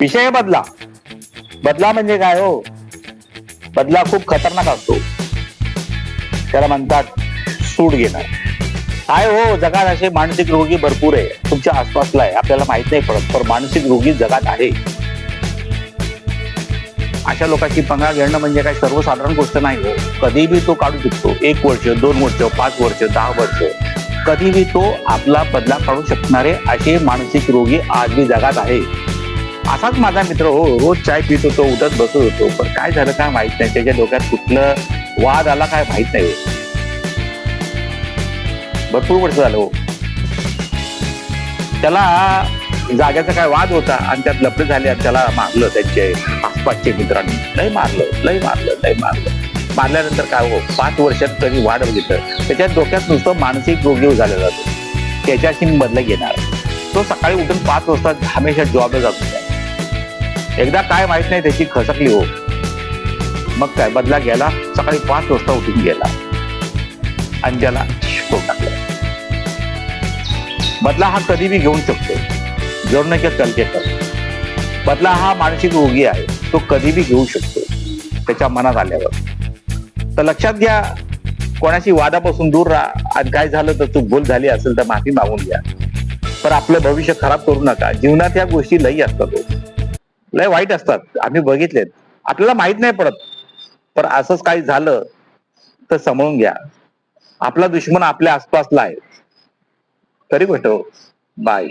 विषय बदला. बदला म्हणजे काय हो? बदला खूप खतरनाक असतो. त्याला म्हणतात सूड घेणार. काय हो, जगात असे मानसिक रोगी भरपूर आहे. तुमच्या आसपासला आहे, आपल्याला माहित नाही पडत, पण मानसिक रोगी जगात आहे. अशा लोकांची पंगा घेणं म्हणजे काय सर्वसाधारण गोष्ट नाही हो. कधीही तो काढू शकतो. 1 वर्ष, 2 वर्ष, 5 वर्ष, 10 वर्ष, कधीही तो आपला बदला काढू शकणारे असे मानसिक रोगी आजही जगात आहे. असाच माझा मित्र हो, रोज चाय पित होतो, उठत बसत होतो, पण काय झालं काय माहित नाही. त्याच्या डोक्यात कुठलं वाद आला काय माहित नाही. भरपूर वर्ष झालं हो. त्याला जाग्याचा काय वाद होता आणि त्यात लफडे झाले आणि त्याला मारलं त्यांचे आसपासचे मित्रांनी. लय मारलं. मारल्यानंतर काय हो, 5 वर्षात कधी वाढ बघितलं. त्याच्या डोक्यात नुसतं मानसिक रोगी झालेला जातो. त्याच्याशी मी बदला घेणार. तो सकाळी उठून 5 वाजता हमेशा जॉबला जात होता. एकदा काय माहित नाही त्याची खसकली हो. मग काय बदला घ्यायला सकाळी 5 वाजता उठून गेला आणि त्याला शिकवून टाकलं. बदला हा कधीही घेऊ शकतो. जोडणे के चलते कर. बदला हा मानसिक रोगी आहे. तो कधीही घेऊ शकतो त्याच्या मनात आल्यावर. तर लक्षात घ्या, कोणाशी वादापासून दूर राहा आणि काय झालं तर चूक भूल झाली असेल तर माफी मागून घ्या. पण आपलं भविष्य खराब करू नका. जीवनात या गोष्टी लई असतात, लय वाईट असतात. आम्ही बघितलेत, आपल्याला माहित नाही पडत. पण असंच काही झालं तर समजून घ्या, आपला दुश्मन आपल्या आसपासला आहे. खरी गोष्ट हो. बाय.